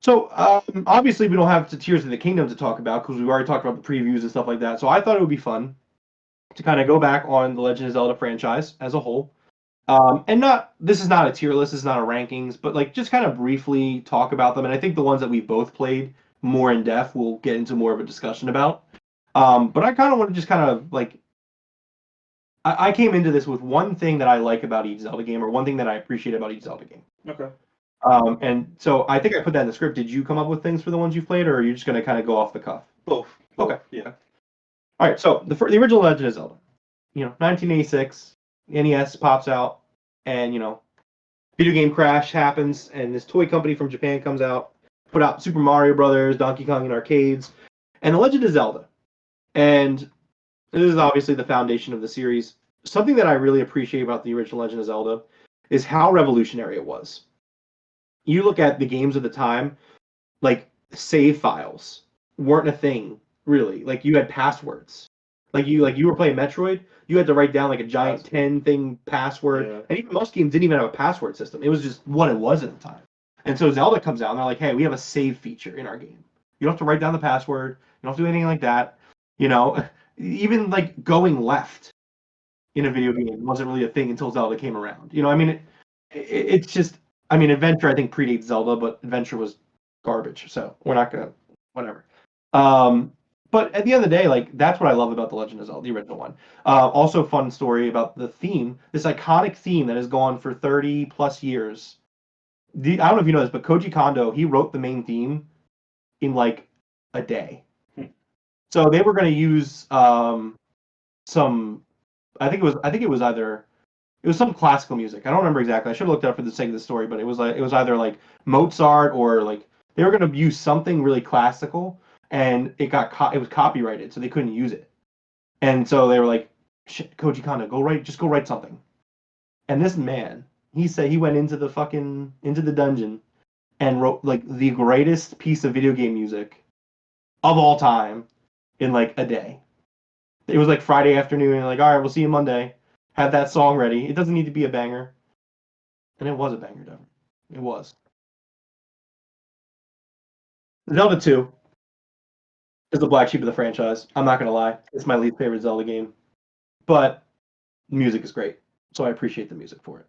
So obviously we don't have the Tears of the Kingdom to talk about because we've already talked about the previews and stuff like that. So I thought it would be fun to kind of go back on the Legend of Zelda franchise as a whole. And not this is not a tier list, this is not a rankings, but like just kind of briefly talk about them. And I think the ones that we both played more in depth we'll get into more of a discussion about. But I kind of want to just kind of like I came into this with one thing that I like about each Zelda game, or one thing that I appreciate about each Zelda game. Okay. And so I think I put that in the script. Did you come up with things for the ones you've played, or are you just going to kind of go off the cuff? Both. Okay. Yeah. All right. So the original Legend of Zelda, 1986, NES pops out, and video game crash happens, and this toy company from Japan comes out, put out Super Mario Brothers, Donkey Kong in arcades, and The Legend of Zelda. And this is obviously the foundation of the series. Something that I really appreciate about the original Legend of Zelda is how revolutionary it was. You look at the games of the time, like save files weren't a thing really. Like you had passwords. Like you were playing Metroid, you had to write down like a giant 10 thing password. Yeah. And even most games didn't even have a password system. It was just what it was at the time. And so Zelda comes out and they're like, hey, we have a save feature in our game. You don't have to write down the password. You don't have to do anything like that. Even like going left in a video game wasn't really a thing until Zelda came around. I mean, it's just, I mean, Adventure I think predates Zelda, but Adventure was garbage, so we're not gonna, whatever. But at the end of the day, like that's what I love about the Legend of Zelda, the original one. Also, fun story about the theme, this iconic theme that has gone for 30 plus years. I don't know if you know this, but Koji Kondo, he wrote the main theme in like a day. So they were going to use some, I think it was some classical music. I don't remember exactly. I should have looked it up for the sake of the story, but it was either like Mozart or like they were going to use something really classical, and it was copyrighted, so they couldn't use it. And so they were like, shit, Koji Kondo, go write something. And this man, he said he went into the dungeon and wrote like the greatest piece of video game music of all time in like a day. It was like Friday afternoon, and like, all right, we'll see you Monday. Have that song ready. It doesn't need to be a banger. And it was a banger, Devin. It was. Zelda 2 is the black sheep of the franchise. I'm not going to lie. It's my least favorite Zelda game. But music is great, so I appreciate the music for it.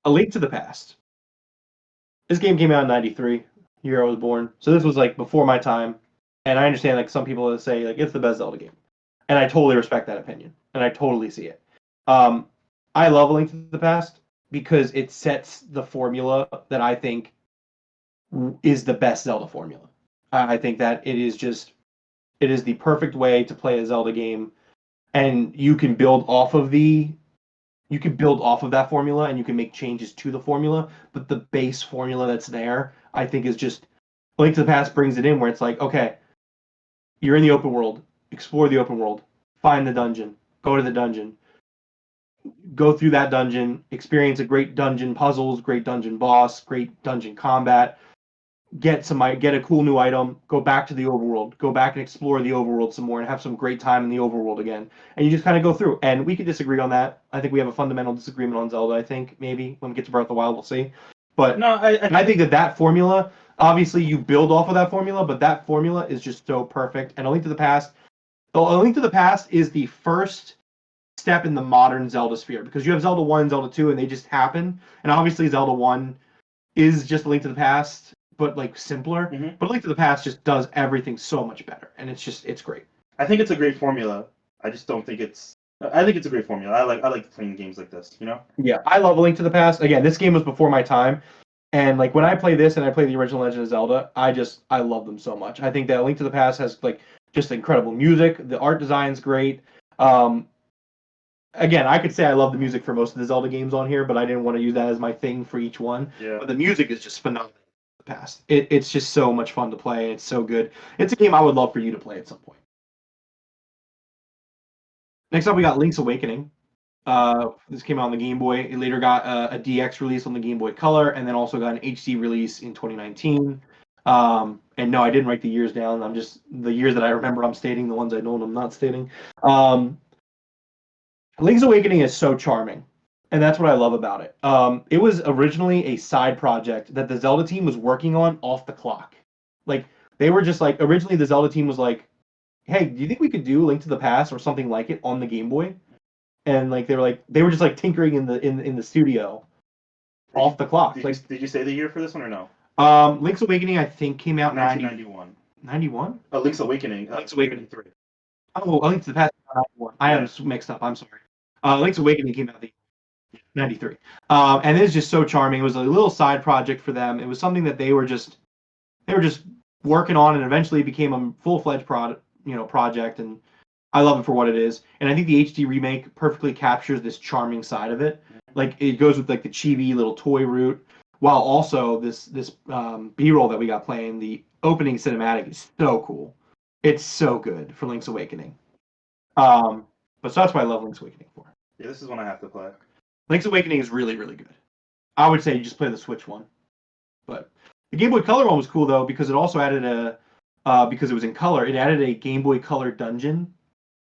A Link to the Past. This game came out in 93, year I was born. So this was like before my time. And I understand like some people say like it's the best Zelda game. And I totally respect that opinion. And I totally see it. I love A Link to the Past because it sets the formula that I think is the best Zelda formula. I think that it is the perfect way to play a Zelda game, and you can build off of that formula, and you can make changes to the formula, but the base formula that's there, I think is just A Link to the Past brings it in where it's like, okay, you're in the open world, explore the open world, find the dungeon, go to the dungeon, go through that dungeon, experience a great dungeon puzzles, great dungeon boss, great dungeon combat, get a cool new item, go back to the overworld, go back and explore the overworld some more and have some great time in the overworld again. And you just kind of go through. And we could disagree on that. I think we have a fundamental disagreement on Zelda, I think, maybe. When we get to Breath of the Wild, we'll see. But No, I think that formula, obviously you build off of that formula, but that formula is just so perfect. And A Link to the Past is the first step in the modern Zelda sphere, because you have Zelda 1 and Zelda 2 and they just happen. And obviously Zelda 1 is just A Link to the Past, but like simpler. Mm-hmm. But A Link to the Past just does everything so much better, and it's great. I think it's a great formula. I just don't think it's. I think it's a great formula. I like playing games like this. Yeah, I love A Link to the Past. Again, this game was before my time, and like when I play this and I play the original Legend of Zelda, I love them so much. I think that A Link to the Past has like just incredible music. The art design's great. Again, I could say I love the music for most of the Zelda games on here, but I didn't want to use that as my thing for each one. Yeah. But the music is just phenomenal. The Past. It's just so much fun to play. It's so good. It's a game I would love for you to play at some point. Next up, we got Link's Awakening. This came out on the Game Boy. It later got a DX release on the Game Boy Color, and then also got an HD release in 2019. And no, I didn't write the years down. I'm just the years that I remember. I'm stating the ones I know and I'm not stating. Link's Awakening is so charming, and that's what I love about it. It was originally a side project that the Zelda team was working on off the clock. Like they were just like originally the Zelda team was like, "Hey, do you think we could do Link to the Past or something like it on the Game Boy?" And like they were just like tinkering in the studio off the clock. Did you say the year for this one or no? Link's Awakening I think came out 1991. 91? Link's Awakening. Link's Awakening 3. Oh, Link to the Past 91. I am mixed up. I'm sorry. Link's Awakening came out the 93. And it's just so charming. It was a little side project for them. It was something that they were just working on, and eventually became a full-fledged project. And I love it for what it is. And I think the HD remake perfectly captures this charming side of it. Like it goes with like the chibi little toy route, while also this B-roll that we got playing. The opening cinematic is so cool. It's so good for Link's Awakening. But so that's why I love Link's Awakening for. Yeah, this is one I have to play. Link's Awakening is really, really good. I would say you just play the Switch one. But the Game Boy Color one was cool though, because it also added because it was in color, it added a Game Boy Color dungeon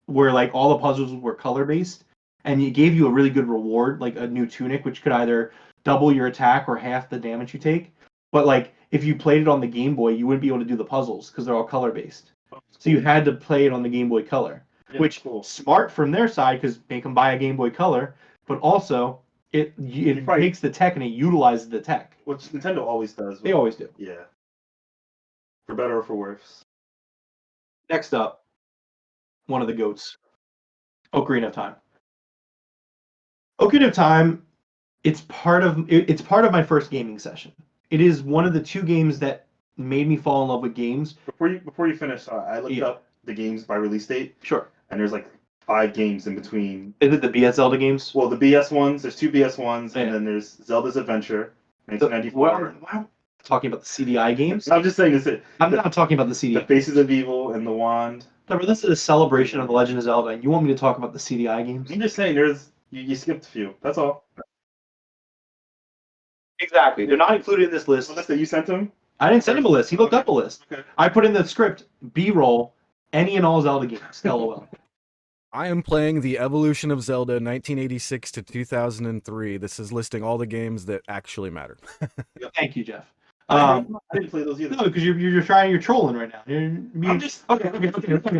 where like all the puzzles were color based, and it gave you a really good reward, like a new tunic, which could either double your attack or half the damage you take. But like if you played it on the Game Boy, you wouldn't be able to do the puzzles because they're all color based. So you had to play it on the Game Boy Color, which smart from their side because make them buy a Game Boy Color, but also it takes the tech and it utilizes the tech. Which Nintendo always does. They always do. Yeah. For better or for worse. Next up, one of the GOATs, Ocarina of Time. Ocarina of Time, it's part of my first gaming session. It is one of the two games that made me fall in love with games. Before you finish, I looked up the games by release date. Sure. And there's like 5 games in between. Is it the BS Zelda games? Well, the BS ones. There's 2 BS ones, and then there's Zelda's Adventure, 1994. Why talking about the CDI games? I'm just saying this. I'm not talking about the CDI. The Faces of Evil and the Wand. No, but this is a celebration of the Legend of Zelda, and you want me to talk about the CDI games? I'm just saying you skipped a few. That's all. Exactly. They're not included in this list. The list that you sent him? I didn't send him a list. He looked up a list. Okay. I put in the script, B-roll, any and all Zelda games. LOL. I am playing the Evolution of Zelda 1986 to 2003. This is listing all the games that actually matter. Thank you, Jeff. I didn't play those either. No, because you're trolling right now. I'm just okay.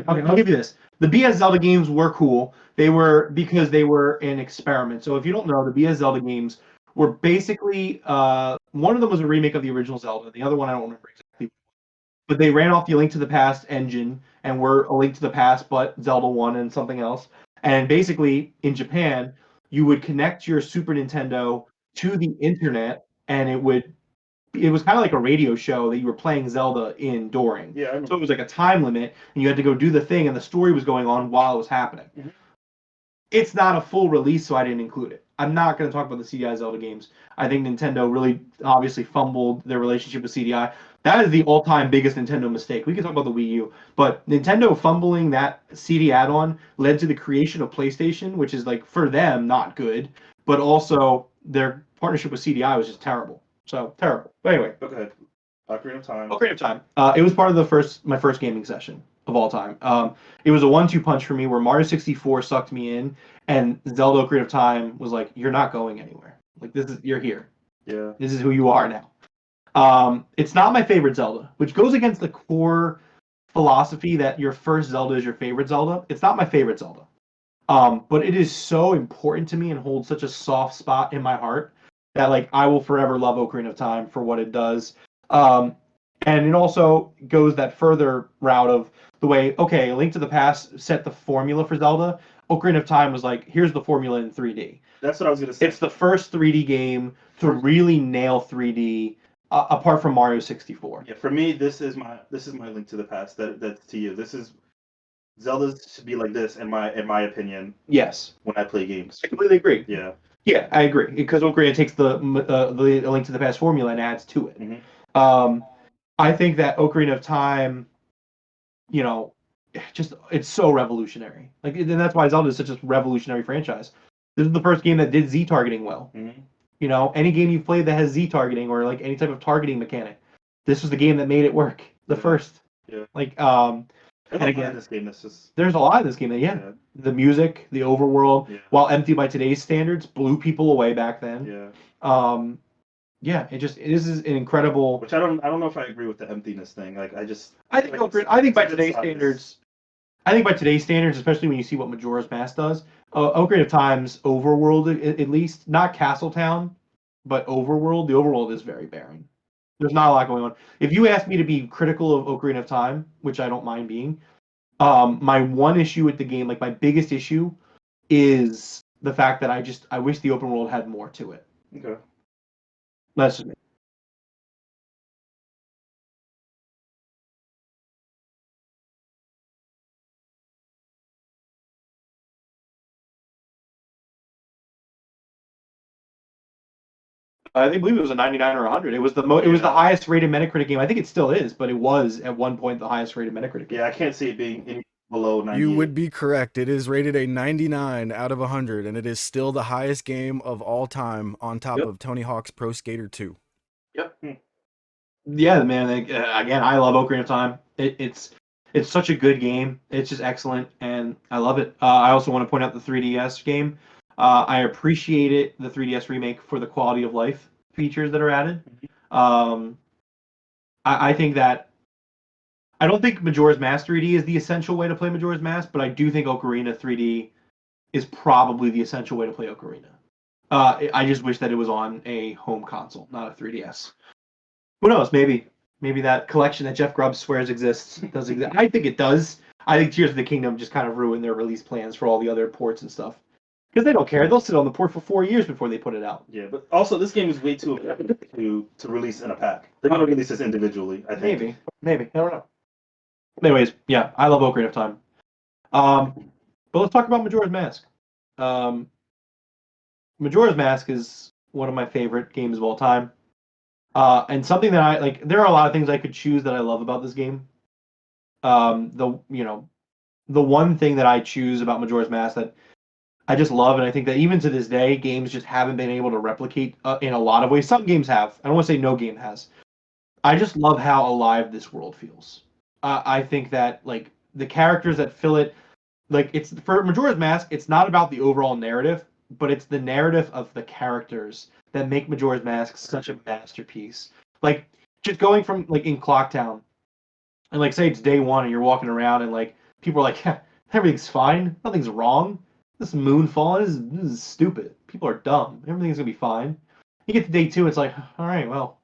I'll give you this. The BS Zelda games were cool. They were because they were an experiment. So if you don't know, the BS Zelda games were basically one of them was a remake of the original Zelda. The other one I don't remember exactly, but they ran off the Link to the Past engine and were a Link to the Past, but Zelda 1 and something else. And basically, in Japan, you would connect your Super Nintendo to the internet, and it was kind of like a radio show that you were playing Zelda in during. Yeah. So it was like a time limit, and you had to go do the thing, and the story was going on while it was happening. Mm-hmm. It's not a full release, so I didn't include it. I'm not going to talk about the CDI Zelda games. I think Nintendo really obviously fumbled their relationship with CDI. That is the all-time biggest Nintendo mistake. We can talk about the Wii U, but Nintendo fumbling that CD add-on led to the creation of PlayStation, which is like for them not good, but also their partnership with CDI was just terrible. So terrible. But anyway. Okay. Ocarina of Time. Ocarina of Time. It was part of my first gaming session of all time. It was a 1-2 punch for me where Mario 64 sucked me in, and Zelda Ocarina of Time was like, you're not going anywhere. Like you're here. Yeah. This is who you are now. It's not my favorite Zelda, which goes against the core philosophy that your first Zelda is your favorite Zelda. It's not my favorite Zelda. But it is so important to me and holds such a soft spot in my heart that like I will forever love Ocarina of Time for what it does. And it also goes that further route of the way, okay, Link to the Past set the formula for Zelda. Ocarina of Time was like, here's the formula in 3D. That's what I was going to say. It's the first 3D game to really nail 3D, apart from Mario 64. Yeah, for me, this is my Link to the Past. That's to you. This is Zelda should be like this in my opinion. Yes. When I play games. I completely agree. Yeah. Yeah, I agree because Ocarina takes the Link to the Past formula and adds to it. Mm-hmm. I think that Ocarina of Time, it's so revolutionary. Like, and that's why Zelda is such a revolutionary franchise. This is the first game that did Z targeting well. Mm-hmm. Any game you've played that has Z targeting or like any type of targeting mechanic, this was the game that made it work. The first. Yeah. Like, There's And a lot again, in this game that's just there's a lot in this game that, yeah, the music, the overworld, yeah, while empty by today's standards, blew people away back then. yeah. It is an incredible. Which I don't know if I agree with the emptiness thing. Like I think like I think it's by a good today's size. standards, especially when you see what Majora's Mask does, Ocarina of Time's overworld, at least not Castletown, but overworld. The overworld is very barren. There's not a lot going on. If you ask me to be critical of Ocarina of Time, which I don't mind being, my one issue with the game, like my biggest issue, is the fact that I wish the open world had more to it. Okay. That's just me. I believe it was a 99 or 100. It was it was the Yeah. highest rated Metacritic game. I think it still is, but it was at one point the highest rated Metacritic game. Yeah, I can't see it being any below 98. You would be correct. It is rated a 99 out of 100, and it is still the highest game of all time on top of Tony Hawk's Pro Skater 2. Yep. Yeah, man. Again, I love Ocarina of Time. It's such a good game. It's just excellent, and I love it. I also want to point out the 3DS game. I appreciate it, the 3DS remake, for the quality of life features that are added. I think that I don't think Majora's Mask 3D is the essential way to play Majora's Mask, but I do think Ocarina 3D is probably the essential way to play Ocarina. I just wish that it was on a home console, not a 3DS. Who knows? Maybe that collection that Jeff Grubb swears exists does exist. I think it does. I think Tears of the Kingdom just kind of ruined their release plans for all the other ports and stuff. Because they don't care. They'll sit on the port for 4 years before they put it out. Yeah, but also this game is way too important to release in a pack. They're gonna release this individually, I think. Maybe. I don't know. Anyways, yeah, I love Ocarina of Time. But let's talk about Majora's Mask. Majora's Mask is one of my favorite games of all time. And something that I like, there are a lot of things I could choose that I love about this game. The one thing that I choose about Majora's Mask that I just love, and I think that even to this day, games just haven't been able to replicate in a lot of ways. Some games have. I don't want to say no game has. I just love how alive this world feels. I think that like the characters that fill it, like it's for Majora's Mask, it's not about the overall narrative, but it's the narrative of the characters that make Majora's Mask such a masterpiece. Like just going from like in Clocktown, and like say it's day one and you're walking around and like people are like, everything's fine, nothing's wrong. This moon falling this is stupid. People are dumb. Everything's gonna be fine. You get to day two, it's like, all right, well,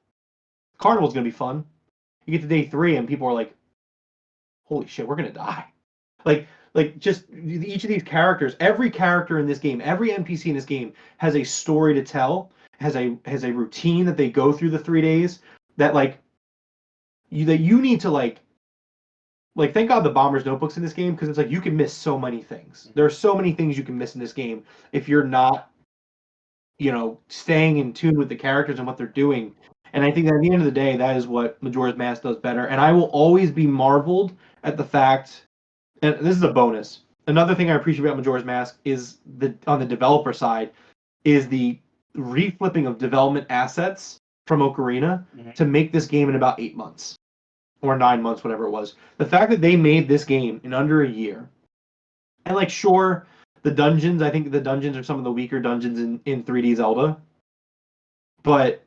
carnival's gonna be fun. You get to day three and people are like, holy shit, we're gonna die. Like just each of these characters, every character in this game, every NPC in this game has a story to tell, has a routine that they go through the 3 days that like you need to like thank God the Bomber's Notebook's in this game because it's like you can miss so many things. There are so many things you can miss in this game if you're not, staying in tune with the characters and what they're doing. And I think that at the end of the day, that is what Majora's Mask does better. And I will always be marveled at the fact, and this is a bonus. Another thing I appreciate about Majora's Mask is on the developer side is the reflipping of development assets from Ocarina to make this game in about 8 months. Or 9 months, whatever it was. The fact that they made this game in under a year, and like sure, the dungeons, I think the dungeons are some of the weaker dungeons in 3D Zelda, but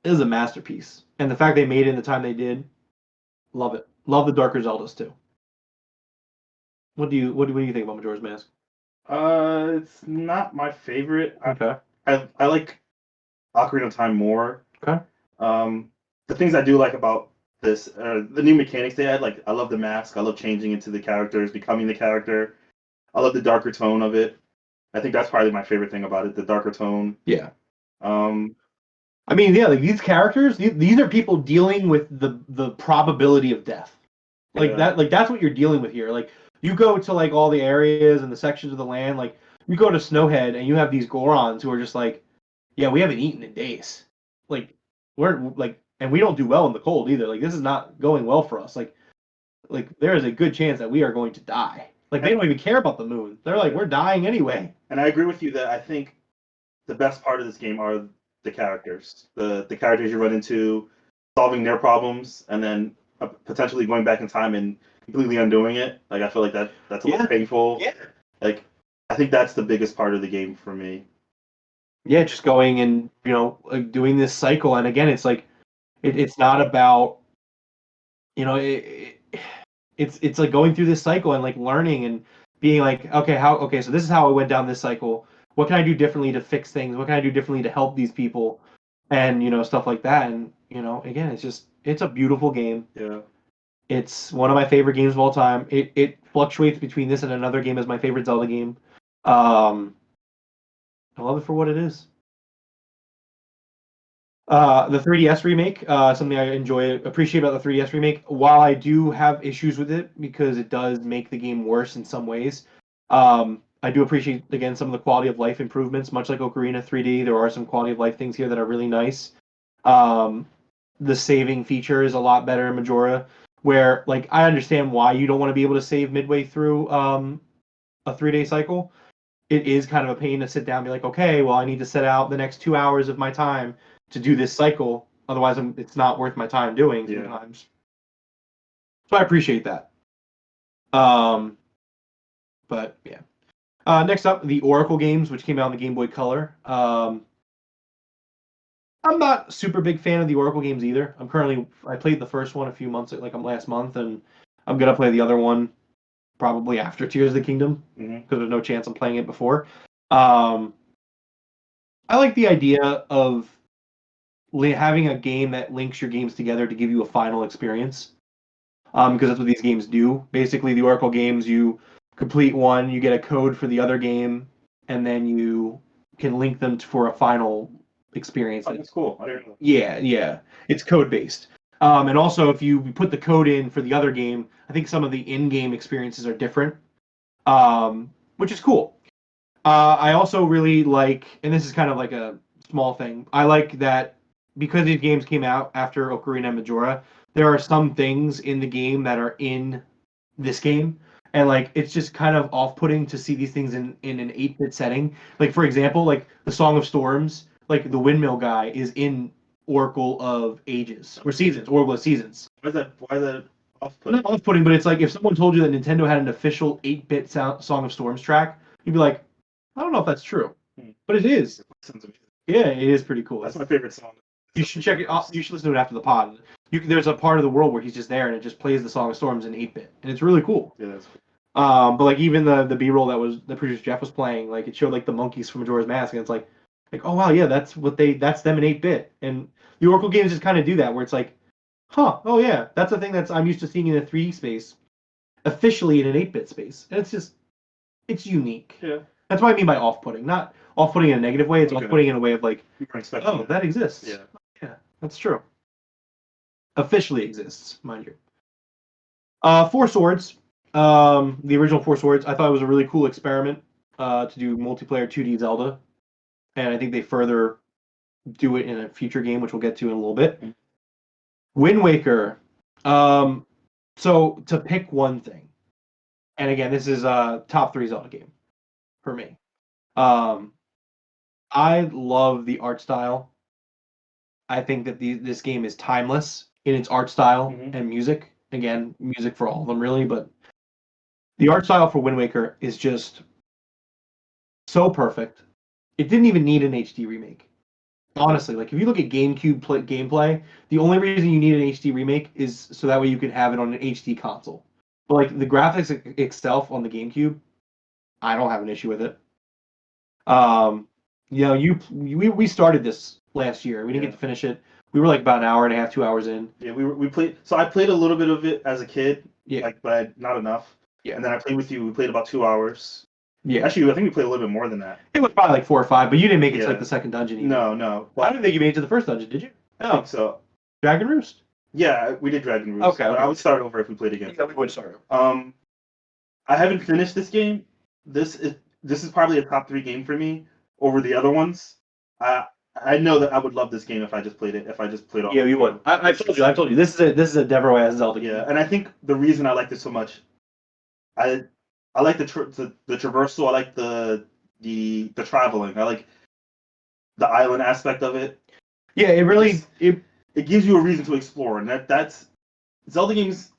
it is a masterpiece. And the fact they made it in the time they did, love it. Love the darker Zeldas too. What do you think about Majora's Mask? It's not my favorite. Okay. I like Ocarina of Time more. Okay. The things I do like about this, the new mechanics they add, like I love the mask. I love changing into the characters, becoming the character. I love the darker tone of it. I think that's probably my favorite thing about it, the darker tone. Yeah. I mean, yeah, like these characters, these are people dealing with the probability of death. Like that, like that's what you're dealing with here. Like you go to like all the areas and the sections of the land, like you go to Snowhead and you have these Gorons who are just like, yeah, we haven't eaten in days. Like we're like, and we don't do well in the cold either. Like this is not going well for us. Like there is a good chance that we are going to die. Like they don't even care about the moon. They're like, we're dying anyway. And I agree with you that I think the best part of this game are the characters. The characters you run into, solving their problems, and then potentially going back in time and completely undoing it. Like I feel like that's a little painful. Yeah. Like I think that's the biggest part of the game for me. Yeah, just going and like doing this cycle, and again, it's like it's not about it's like going through this cycle and like learning and being like, okay, so this is how I went down this cycle. What can I do differently to fix things? What can I do differently to help these people? And stuff like that. And again, it's a beautiful game. Yeah. It's one of my favorite games of all time. It fluctuates between this and another game as my favorite Zelda game. I love it for what it is. The 3DS remake, something I appreciate about the 3DS remake. While I do have issues with it because it does make the game worse in some ways, I do appreciate again some of the quality of life improvements. Much like Ocarina 3D, there are some quality of life things here that are really nice. The saving feature is a lot better in Majora, where like I understand why you don't want to be able to save midway through a 3-day cycle. It is kind of a pain to sit down and be like, okay, well, I need to set out the next 2 hours of my time to do this cycle. Otherwise, it's not worth my time doing sometimes. So I appreciate that. But yeah. Next up, the Oracle games, which came out on the Game Boy Color. I'm not super big fan of the Oracle games either. I played the first one a few months, like last month, and I'm gonna play the other one probably after Tears of the Kingdom because there's no chance I'm playing it before. I like the idea of having a game that links your games together to give you a final experience. Because that's what these games do. Basically, the Oracle games, you complete one, you get a code for the other game, and then you can link them for a final experience. Oh, that's cool. I didn't know. Yeah. It's code based. And also, if you put the code in for the other game, I think some of the in-game experiences are different, which is cool. I also really like, and this is kind of like a small thing, I like that because these games came out after Ocarina and Majora, there are some things in the game that are in this game. And like it's just kind of off-putting to see these things in an 8-bit setting. Like for example, like the Song of Storms, like the windmill guy is in Oracle of Ages or Seasons, Oracle of Seasons. Why is that off-putting? Not off-putting, but it's like if someone told you that Nintendo had an official 8-bit Song of Storms track, you'd be like, I don't know if that's true, but it is. Yeah, it is pretty cool. That's my favorite song. You should check it. You should listen to it after the pod. There's a part of the world where he's just there and it just plays the Song of Storms in 8-bit, and it's really cool. Yeah, that's cool. But like even the B-roll that producer Jeff was playing, like it showed like the monkeys from Majora's Mask, and it's like oh wow, yeah, that's them in 8-bit. And the Oracle games just kind of do that, where it's like, oh yeah, that's a thing I'm used to seeing in a 3D space, officially in an 8-bit space, and it's unique. Yeah. That's what I mean by off-putting. Not off-putting in a negative way. It's off-putting in a way of like, that exists. Yeah, that's true. Officially exists, mind you. Four Swords. The original Four Swords. I thought it was a really cool experiment to do multiplayer 2D Zelda, and I think they further do it in a future game, which we'll get to in a little bit. Wind Waker. So to pick one thing, and again, this is a top 3 Zelda game for me. I love the art style. I think that this game is timeless in its art style and music. Again, music for all of them, really, but the art style for Wind Waker is just so perfect. It didn't even need an HD remake. Honestly, like if you look at GameCube gameplay, the only reason you need an HD remake is so that way you can have it on an HD console. But like the graphics itself on the GameCube, I don't have an issue with it. We started this last year. We didn't get to finish it. We were like about an hour and a half, 2 hours in. Yeah, we played. So I played a little bit of it as a kid. Yeah, but not enough. Yeah, and then I played with you. We played about 2 hours. Yeah, actually, I think we played a little bit more than that. It was probably like 4 or 5, but you didn't make it to like the second dungeon. Either. No. Well, I didn't think you made it to the first dungeon. Did you? I think so. Dragon Roost. Yeah, we did Dragon Roost. Okay. I would start over if we played again. Yeah, we would start over. I haven't finished this game. This is probably a top 3 game for me over the other ones. I know that I would love this game if I just played it. All. Yeah, you would. I told you. This is a Devereaux Zelda game. Yeah, and I think the reason I like this so much, I like the traversal. I like the traveling. I like the island aspect of it. Yeah, it really it gives you a reason to explore, and that's Zelda games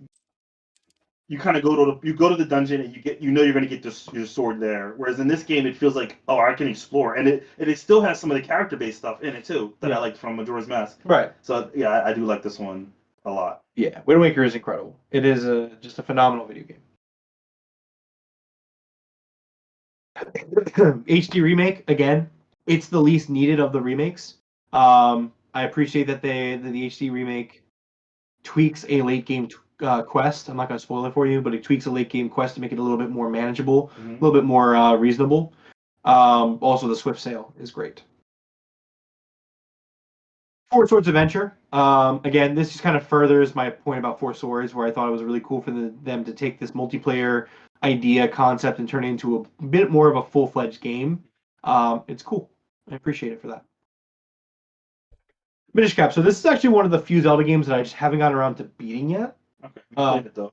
you kind of go to the dungeon and you're going to get your sword there. Whereas in this game, it feels like, oh, I can explore, and it still has some of the character based stuff in it too that I liked from Majora's Mask. Right. So yeah, I do like this one a lot. Yeah, Wind Waker is incredible. It is just a phenomenal video game. HD remake again. It's the least needed of the remakes. I appreciate that the HD remake tweaks a late game quest. I'm not going to spoil it for you, but it tweaks a late game quest to make it a little bit more manageable, a little bit more reasonable. Also, the Swift Sail is great. Four Swords Adventure. Again, this just kind of furthers my point about Four Swords, where I thought it was really cool for them to take this multiplayer idea concept and turn it into a bit more of a full-fledged game. It's cool. I appreciate it for that. Minish Cap. So this is actually one of the few Zelda games that I just haven't gotten around to beating yet. Okay, you played it though.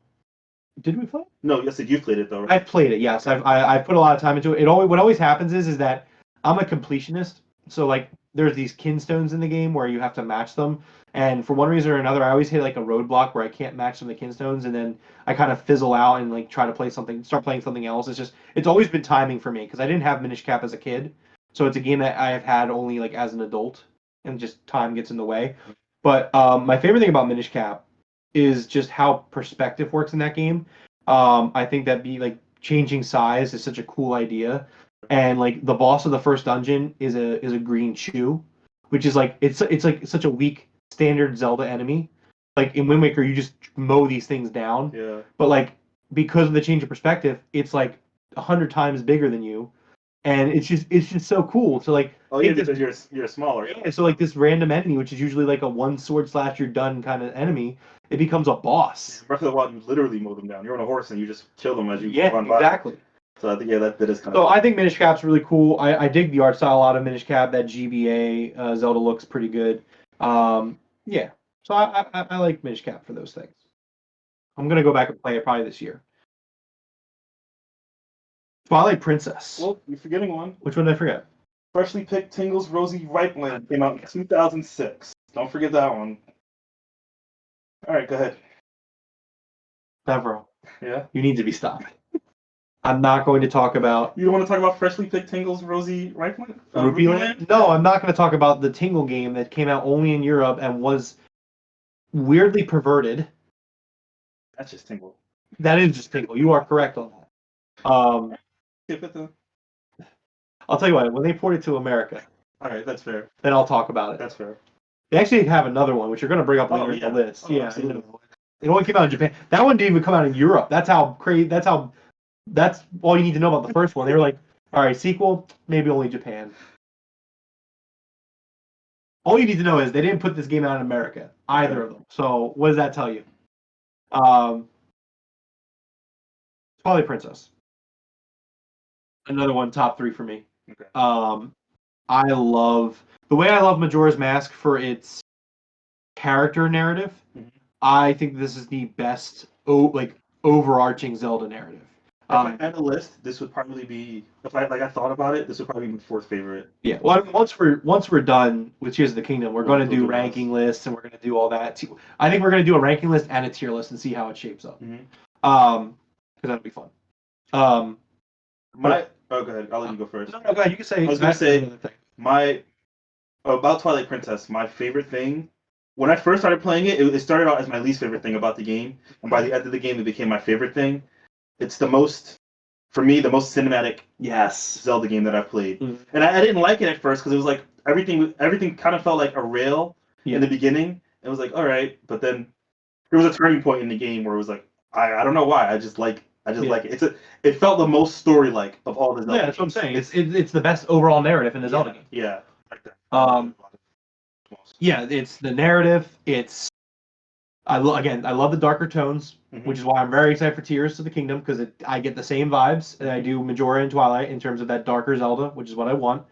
Did we play? No, yes, you played it though. Right? I've played it. Yes, I've put a lot of time into it. What always happens is that I'm a completionist. So like there's these kinstones in the game where you have to match them, and for one reason or another, I always hit like a roadblock where I can't match some of the kinstones, and then I kind of fizzle out and like try to start playing something else. It's always been timing for me because I didn't have Minish Cap as a kid, so it's a game that I have had only like as an adult, and just time gets in the way. But my favorite thing about Minish Cap is just how perspective works in that game. I think that changing size is such a cool idea. And like the boss of the first dungeon is a green chew, which is like it's like such a weak standard Zelda enemy. Like in Wind Waker, you just mow these things down. Yeah. But like because of the change of perspective, it's like 100 times bigger than you, and it's just so cool. So like because you're smaller. Yeah. So like this random enemy, which is usually like a one sword slash you're done kind of enemy, it becomes a boss. Breath of the Wild, you literally mow them down. You're on a horse and you just kill them as you run by. Exactly. So I think that is kind of. So I think Minish Cap's really cool. I dig the art style a lot of Minish Cap. That GBA Zelda looks pretty good. Yeah. So I like Minish Cap for those things. I'm gonna go back and play it probably this year. Twilight Princess. Well, you're forgetting one. Which one did I forget? Freshly picked Tingle's Rosy Ripe Land came out in 2006. Don't forget that one. All right, go ahead. Devereaux, Yeah. you need to be stopped. I'm not going to talk about You don't want to talk about Freshly Picked Tingle's Rosy Ripe Land? Rupee Land? No, I'm not going to talk about the Tingle game that came out only in Europe and was weirdly perverted. That's just Tingle. That is just Tingle. You are correct on that. Skip it then. I'll tell you what, when they port it to America, All right, that's fair. then I'll talk about it. That's fair. They actually have another one, which you're going to bring up later in the list. Oh, Yeah, absolutely. it only came out in Japan. That one didn't even come out in Europe. That's how crazy. That's all you need to know about the first one. They were like, all right, sequel, maybe only Japan. All you need to know is they didn't put this game out in America, either of them. So what does that tell you? Twilight Princess. Another one, top 3 for me. Okay. I love the way I love Majora's Mask for its character narrative. Mhm. I think this is the best overarching Zelda narrative. If I had a list, this would probably be if I thought about it, this would probably be my 4th favorite. Yeah. Well, I mean, once we're done with Tears of the Kingdom, we're going to do We'll do ranking lists and we're going to do all that. I think we're going to do a ranking list and a tier list and see how it shapes up. Mm-hmm. Because that'll be fun. Oh, go ahead. I'll let you go first. No, go ahead. You can say. I was gonna say another thing. About Twilight Princess. My favorite thing when I first started playing it started out as my least favorite thing about the game, and by the end of the game, it became my favorite thing. It's the most cinematic Zelda game that I've played, and I didn't like it at first because it was like everything kind of felt like a rail in the beginning. It was like all right, but then there was a turning point in the game where it was like I don't know why I just like it. It felt the most story-like of all the Zelda. Yeah, that's what I'm saying. It's the best overall narrative in the Zelda game. Yeah. Like that. Yeah, it's the narrative. I love the darker tones, which is why I'm very excited for Tears of the Kingdom because I get the same vibes that I do Majora and Twilight in terms of that darker Zelda, which is what I want.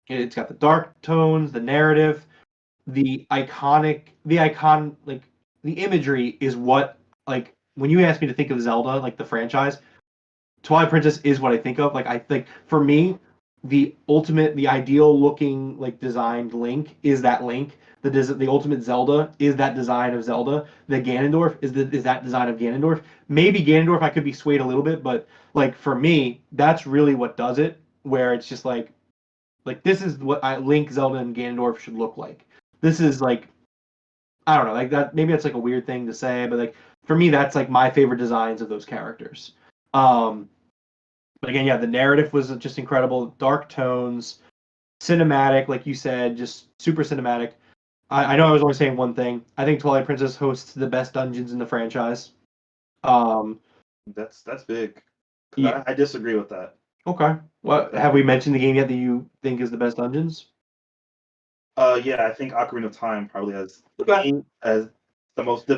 It's got the dark tones, the narrative, the imagery is what when you ask me to think of Zelda, like the franchise, Twilight Princess is what I think of. For me, the ideal looking like designed Link is that Link. The ultimate Zelda is that design of Zelda. The Ganondorf is that design of Ganondorf. Maybe Ganondorf I could be swayed a little bit, but like for me, that's really what does it. Where it's just like this is what Link, Zelda, and Ganondorf should look like. This is like I don't know, like that. Maybe that's like a weird thing to say, but like for me, that's like my favorite designs of those characters. Um, but again, yeah, the narrative was just incredible. Dark tones, cinematic, like you said, just super cinematic. I know I was only saying one thing. I think Twilight Princess hosts the best dungeons in the franchise. Um, That's big. 'Cause yeah. I disagree with that. Okay. What have we mentioned the game yet that you think is the best dungeons? Yeah, I think Ocarina of Time probably has Okay. as the most.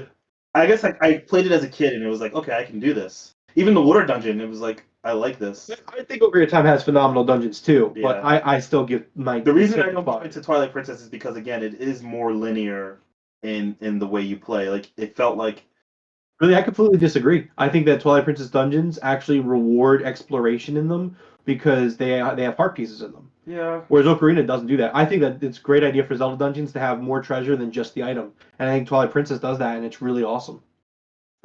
I guess I played it as a kid and it was like, okay, I can do this. Even the water dungeon, it was like, I like this. I think Ocarina of Time has phenomenal dungeons too, but Yeah. I still give my The reason I don't spot. go into Twilight Princess is because again, it is more linear in the way you play. Like it felt like Really, I completely disagree. I think that Twilight Princess dungeons actually reward exploration in them because they have heart pieces in them. yeah. Whereas Ocarina doesn't do that. I think that it's a great idea for Zelda dungeons to have more treasure than just the item, and I think Twilight Princess does that, and it's really awesome.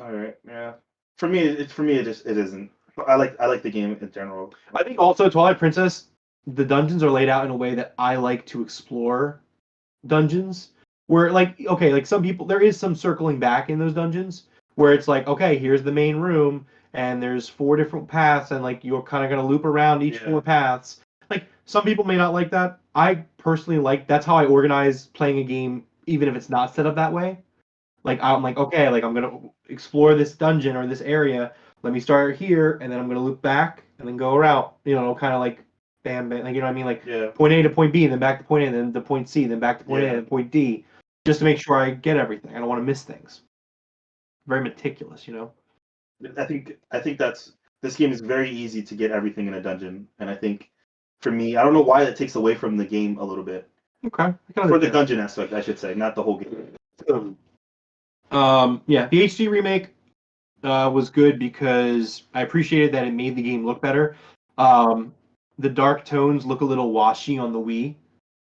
All right. Yeah. For me, it isn't. I like the game in general. I think also Twilight Princess, the dungeons are laid out in a way that I like to explore dungeons. Where like okay, like some people there is some circling back in those dungeons where it's like okay, here's the main room and there's four different paths and like you're kind of gonna loop around each four paths. Like some people may not like that. I personally like that's how I organize playing a game even if it's not set up that way. Like I'm like okay, like I'm gonna explore this dungeon or this area. Let me start here and then I'm gonna loop back and then go around. You know, kind of like bam, bam, like you know what I mean, like Yeah. point A to point B, then back to point A, then to point C, then back to point A, Yeah. then point D, just to make sure I get everything. I don't want to miss things. Very meticulous, you know. I think that's this game is very easy to get everything in a dungeon, and I think for me, I don't know why that takes away from the game a little bit. Okay, I For can the understand. dungeon aspect, I should say, not the whole game. Yeah, the HD remake was good because I appreciated that it made the game look better. The dark tones look a little washy on the Wii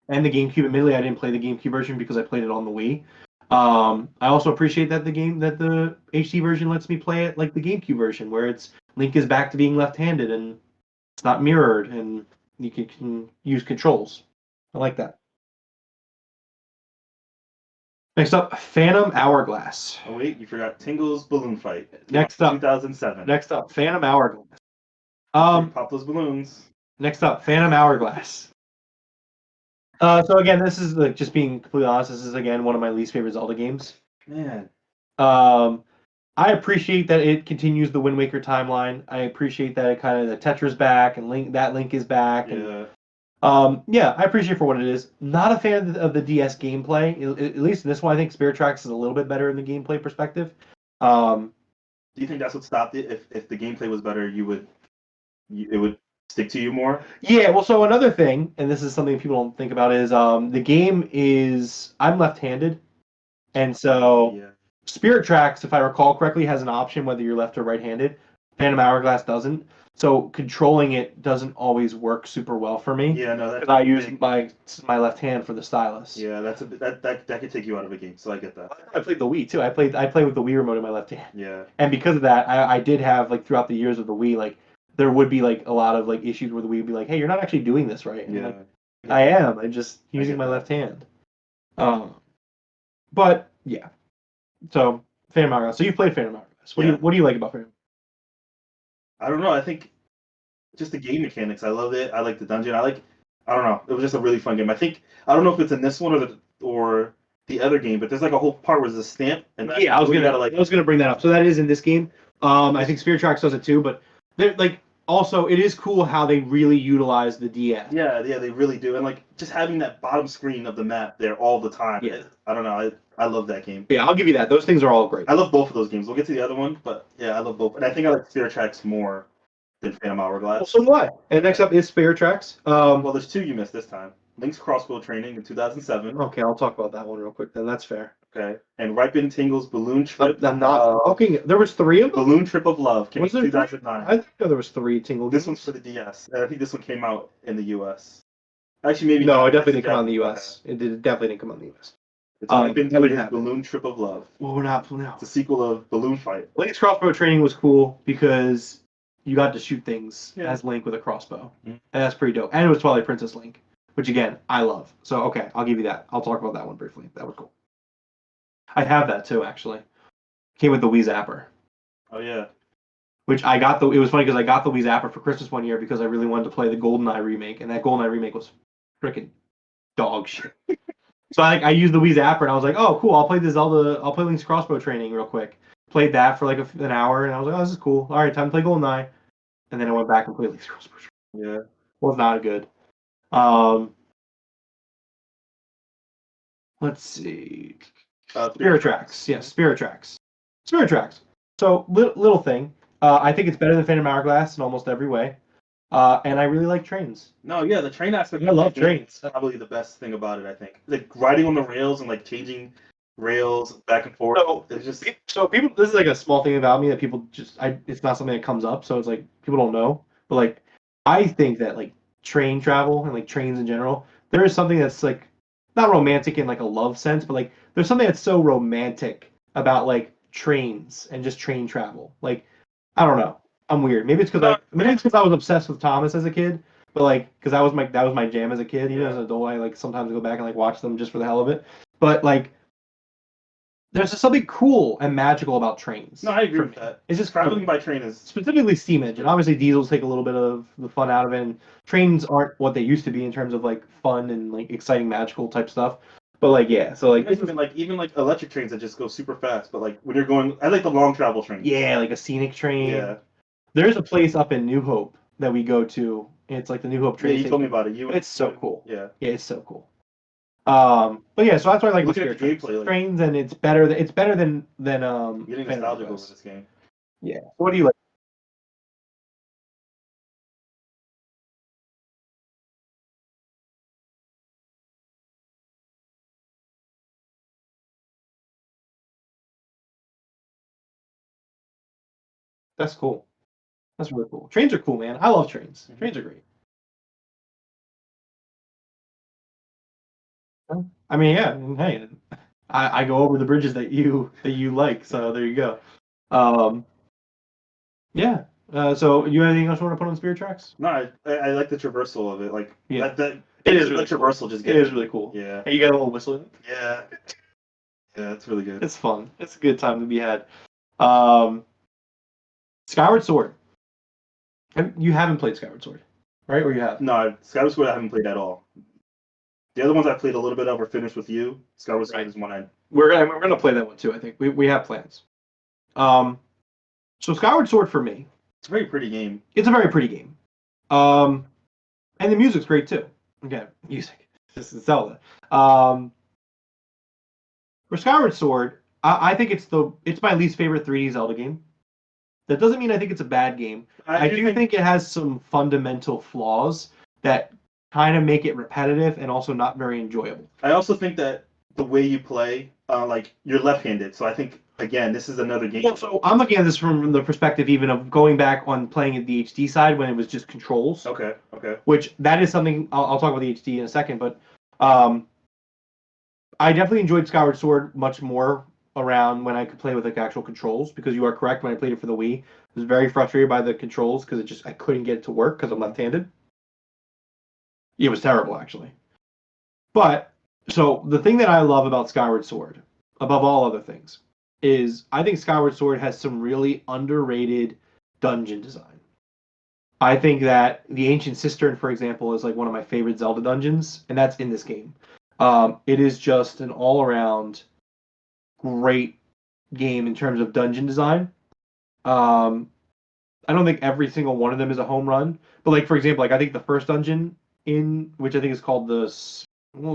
and the GameCube. Admittedly, I didn't play the GameCube version because I played it on the Wii. I also appreciate that the HD version lets me play it like the GameCube version, where it's Link is back to being left-handed and it's not mirrored, and you can use controls. I like that. Next up, Phantom Hourglass. Oh wait, you forgot Tingle's balloon fight. Next up, 2007. Next up, Phantom Hourglass. Pop those balloons. Next up, Phantom Hourglass. So again, this is like just being completely honest. This is again one of my least favorite Zelda games. Man. I appreciate that it continues the Wind Waker timeline. I appreciate that it kind of the Tetra's back and Link is back. Yeah. And, yeah, I appreciate it for what it is. Not a fan of the DS gameplay. At least in this one, I think Spirit Tracks is a little bit better in the gameplay perspective. Do you think that's what stopped it? If the gameplay was better, it would stick to you more? Yeah, well, so another thing, and this is something people don't think about, is the game is I'm left-handed, and so Yeah. Spirit Tracks, if I recall correctly, has an option whether you're left or right-handed. Phantom Hourglass doesn't, so controlling it doesn't always work super well for me. Yeah, no, that's because I use my left hand for the stylus. Yeah, that's that could take you out of a game, so I get that. I played the Wii too. I played with the Wii remote in my left hand, Yeah. and because of that, I did have like throughout the years of the Wii, like there would be like a lot of like issues where the Wii would be like, hey, you're not actually doing this right. And I'm Yeah. like, I am. I'm just using my left hand. But yeah. So Phantom Hourglass. So you played Phantom Hourglass. What do you like about Phantom? I don't know. I think just the game mechanics. I love it. I like the dungeon. I don't know. It was just a really fun game. I don't know if it's in this one or the other game, but there's like a whole part where there's a stamp. And Yeah, I was gonna bring that up. So that is in this game. I think Spirit Tracks does it too, but they're like also it is cool how they really utilize the DS. Yeah, they really do. And like just having that bottom screen of the map there all the time. Yeah. I don't know. I love that game. Yeah, I'll give you that. Those things are all great. I love both of those games. We'll get to the other one, but yeah, I love both. And I think I like Spirit Tracks more than Phantom Hourglass. Well, so do I. And next up is Spirit Tracks. Well, there's two you missed this time. Link's Crossbow Training in 2007. Okay, I'll talk about that one real quick then. That's fair. Okay, and Ripen Tingle's Balloon Trip. I'm not talking. There was 3 of them. Balloon Trip of Love came Was out in there 2009. I think there was 3 Tingle This games. one's for the DS. And I think this one came out in the US. Actually, maybe No, not. it definitely This is didn't come out in the Japanese. US. It definitely didn't come out in the US. It's Ripen I would Tingle's have it. Balloon Trip of Love. Well, we're not now. It's a sequel of Balloon Fight. Link's crossbow training was cool because you got to shoot things Yeah. as Link with a crossbow. Mhm. And that's pretty dope. And it was Twilight Princess Link, which again, I love. So okay, I'll give you that. I'll talk about that one briefly. That was cool. I have that too, actually. Came with the Wii Zapper. Oh yeah. Which I got it was funny because I got the Wii Zapper for Christmas one year because I really wanted to play the GoldenEye remake, and that GoldenEye remake was freaking dog shit. So I used the Wii Zapper and I was like, oh cool, I'll play Link's Crossbow Training real quick. Played that for like an hour and I was like, oh, this is cool. All right, time to play GoldenEye. And then I went back and played Link's Crossbow Training. Yeah. Was not good. Let's see. Spirit Tracks. Yes, Spirit Tracks. Spirit Tracks. So little thing. I think it's better than Phantom Hourglass in almost every way. And I really like trains. No, yeah, the train aspect. I love trains. That's probably the best thing about it. I think like riding on the rails and like changing rails back and forth. So, it's just people. This is like a small thing about me that people just. It's not something that comes up, so it's like people don't know. But like, I think that like train travel and like trains in general, there is something that's like not romantic in like a love sense, but like there's something that's so romantic about like trains and just train travel. Like, I don't know. I'm weird. Maybe it's because I was obsessed with Thomas as a kid, but like because that was my jam as a kid. Even as an adult, I like sometimes go back and like watch them just for the hell of it. But like, there's just something cool and magical about trains. No, I agree with that. It's just Traveling by train is specifically steam engine. Obviously, diesels take a little bit of the fun out of it. And trains aren't what they used to be in terms of like fun and like exciting, magical type stuff. But like, yeah, so like even like electric trains that just go super fast. But like when you're going, I like the long travel trains. Yeah, like a scenic train. Yeah. There's a place up in New Hope that we go to. It's like the New Hope train. Yeah, you told me about it. It's so cool. Yeah. Yeah, it's so cool. But yeah, so that's why I like Look the at the gameplay, like, trains, and it's better. It's better than getting Phantom nostalgic over Hourglass. this game. Yeah. What do you like? That's cool. That's really cool. Trains are cool, man. I love trains. Mhm. Trains are great. I mean, yeah. Hey, I go over the bridges that you like, so there you go. Yeah. So you have anything else you want to put on Spirit Tracks? No, I like the traversal of it. Like Yeah. that It is really the traversal just It gets is really cool. Yeah. Hey, you got a little whistle in it? Yeah. Yeah, it's really good. It's fun. It's a good time to be had. Skyward Sword. You haven't played Skyward Sword, right? Or you have? No, Skyward Sword I haven't played at all. The other ones I played a little bit of were finished with you. Skyward Sword Right. is one I. We're gonna play that one too. I think we have plans. So Skyward Sword for me, It's a very pretty game. it's a very pretty game. And the music's great too. Okay, music. This is Zelda. For Skyward Sword, I think it's my least favorite 3D Zelda game. That doesn't mean I think it's a bad game. I do think it has some fundamental flaws that kind of make it repetitive and also not very enjoyable. I also think that the way you play, like you're left-handed, so I think again this is another game. Well, so I'm looking at this from the perspective even of going back on playing it the HD side when it was just controls. Okay. Which that is something I'll talk about the HD in a second, but I definitely enjoyed Skyward Sword much more around when I could play with like actual controls, because you are correct, when I played it for the Wii, I was very frustrated by the controls because I couldn't get it to work because I'm left-handed. It was terrible actually. But so the thing that I love about Skyward Sword, above all other things, is I think Skyward Sword has some really underrated dungeon design. I think that the Ancient Cistern, for example, is like one of my favorite Zelda dungeons, and that's in this game. It is just an all-around great game in terms of dungeon design. I don't think every single one of them is a home run, but like for example, like I think the first dungeon in which I think is called the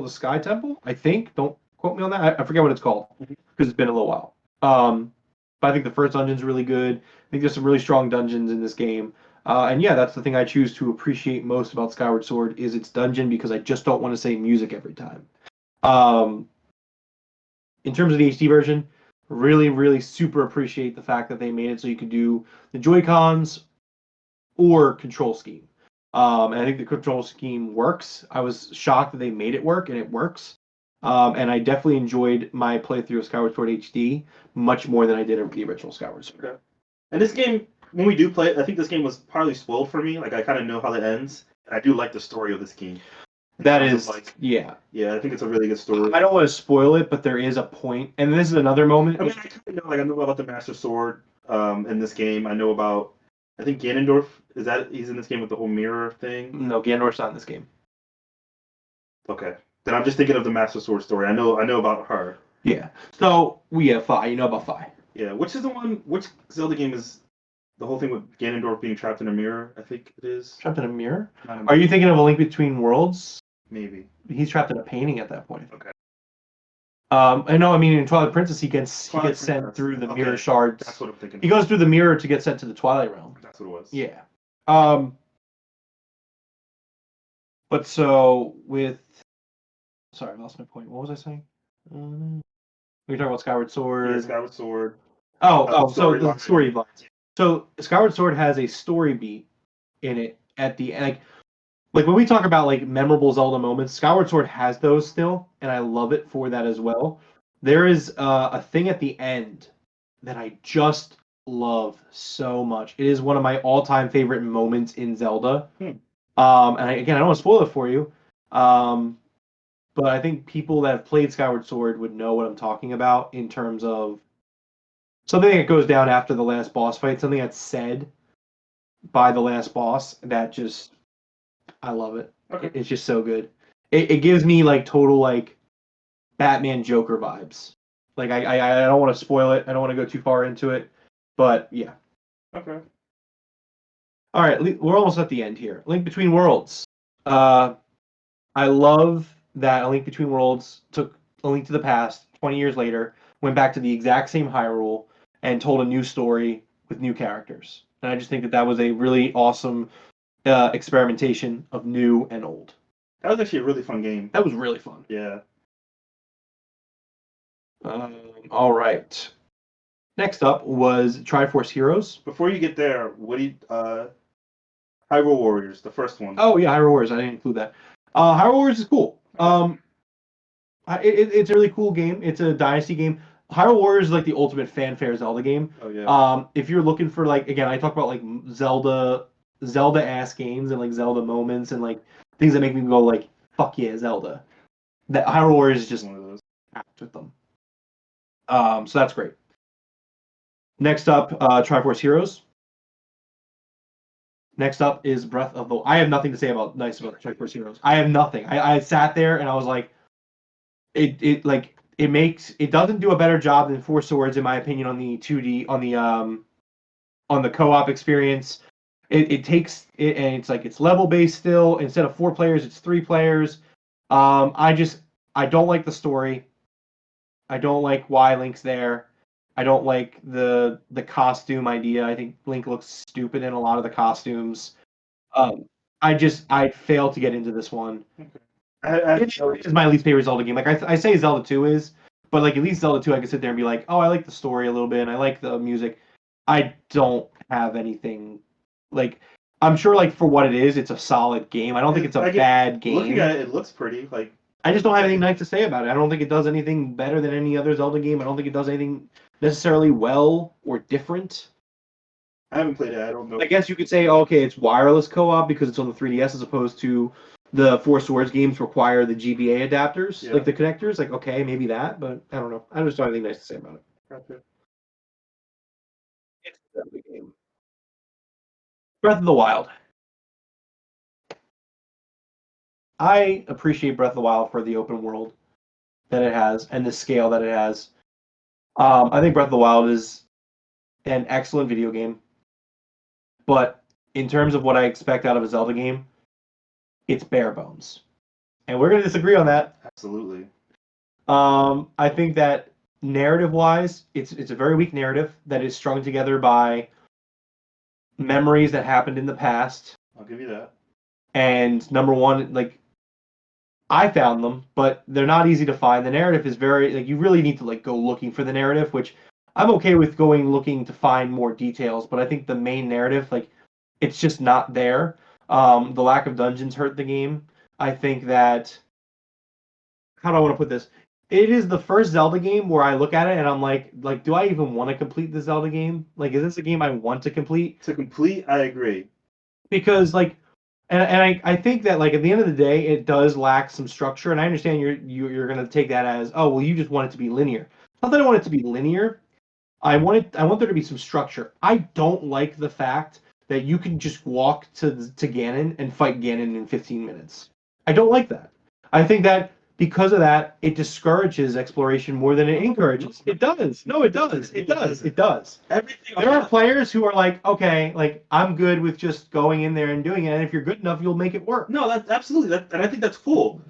Sky Temple. I think. Don't quote me on that. I forget what it's called because it's been a little while. But I think the first dungeon's really good. I think there's some really strong dungeons in this game. And yeah, that's the thing I choose to appreciate most about Skyward Sword is its dungeon because I just don't want to say music every time. Um, in terms of the HD version, really, really super appreciate the fact that they made it so you could do the Joy-Cons or control scheme. And I think the control scheme works. I was shocked that they made it work, and it works. And I definitely enjoyed my playthrough of Skyward Sword HD much more than I did of the original Skyward Sword. Okay. And this game, when we do play it, I think this game was partly spoiled for me. Like, I kind of know how it ends. I do like the story of this game. That is, yeah. Yeah, I think it's a really good story. I don't want to spoil it, but there is a point, and this is another moment. I mean, I kind of know, like, I know about the Master Sword in this game. I know about, I think Ganondorf, he's in this game with the whole mirror thing? No, Ganondorf's not in this game. Okay. Then I'm just thinking of the Master Sword story. I know about her. Yeah. So, we have Fi. You know about Fi. Yeah, which Zelda game is the whole thing with Ganondorf being trapped in a mirror, I think it is? Trapped in a mirror? Are you thinking of A Link Between Worlds? Maybe. He's trapped in a painting at that point. Okay. I know. I mean, in Twilight Princess, he gets sent Princess. through the Okay, mirror shards. That's what I'm thinking. He goes through the mirror to get sent to the Twilight Realm. That's what it was. Yeah. But so with, sorry, I lost my point. What was I saying? We were talking about Skyward Sword. Yeah, Skyward Sword. So story the line. story lines. So Skyward Sword has a story beat in it at the end. Like when we talk about like memorable Zelda moments, Skyward Sword has those still, and I love it for that as well. There is a thing at the end that I just love so much. It is one of my all-time favorite moments in Zelda. And I don't want to spoil it for you, but I think people that have played Skyward Sword would know what I'm talking about in terms of something that goes down after the last boss fight, something that's said by the last boss that just, I love it. Okay. It's just so good. It gives me like total like Batman Joker vibes. Like I don't want to spoil it. I don't want to go too far into it, but yeah. Okay. All right, we're almost at the end here. Link Between Worlds. I love that A Link Between Worlds took A Link to the Past 20 years later, went back to the exact same Hyrule, and told a new story with new characters. And I just think that was a really awesome experimentation of new and old. That was actually a really fun game. That was really fun. Yeah. All right. Next up was Triforce Heroes. Before you get there, what do you Hyrule Warriors, the first one. Oh yeah, Hyrule Warriors. I didn't include that. Hyrule Warriors is cool. It's a really cool game. It's a dynasty game. Hyrule Warriors is like the ultimate fanfare Zelda game. Oh yeah. If you're looking for like, again, I talk about like Zelda-ass games and like Zelda moments and like things that make me go like, fuck yeah, Zelda. That Hyrule Warriors is just one of those. packed with them. So that's great. Next up, Triforce Heroes. Next up is Breath of the. I have nothing to say about Triforce Heroes. I have nothing. I sat there and I was like, it doesn't do a better job than Four Swords in my opinion on the 2D on the co-op experience. It takes it and it's like it's level based still. Instead of 4 players, it's 3 players. I don't like the story. I don't like why Link's there. I don't like the costume idea. I think Link looks stupid in a lot of the costumes. I failed to get into this one. It is my least favorite Zelda game. Like I say Zelda 2 is, but like at least Zelda 2 I can sit there and be like, oh, I like the story a little bit and I like the music. I don't have anything like I'm sure like for what it is, it's a solid game. I don't think it's a bad game. Looking at it, it looks pretty. Like I just don't have anything nice to say about it. I don't think it does anything better than any other Zelda game. I don't think it does anything necessarily well or different. I haven't played it. I don't know. I guess you could say, okay, it's wireless co-op because it's on the 3DS as opposed to the Four Swords games require the GBA adapters, like the connectors. Like, okay, maybe that, but I don't know. I just don't have anything nice to say about it. Gotcha. It's a Zelda game. Breath of the Wild. I appreciate Breath of the Wild for the open world that it has and the scale that it has. I think Breath of the Wild is an excellent video game, but in terms of what I expect out of a Zelda game, it's bare bones, and we're going to disagree on that. Absolutely. I think that narrative-wise, it's a very weak narrative that is strung together by memories that happened in the past. I'll give you that. And number one, like I found them, but they're not easy to find. The narrative is very like you really need to like go looking for the narrative, which I'm okay with going looking to find more details, but I think the main narrative, like it's just not there. The lack of dungeons hurt the game. I think that how do I want to put this? It is the first Zelda game where I look at it and I'm like, do I even want to complete the Zelda game? Like, is this a game I want to complete? To complete, I agree. Because like and I think that like at the end of the day it does lack some structure, and I understand you're gonna take that as, oh well, you just want it to be linear. Not that I want it to be linear. I want there to be some structure. I don't like the fact that you can just walk to Ganon and fight Ganon in 15 minutes. I don't like that. I think that because of that, it discourages exploration more than it encourages. It does. No, it does. It does. It does. Everything. There are players who are like, okay, like I'm good with just going in there and doing it, and if you're good enough, you'll make it work. No, that's absolutely, and I think that's cool.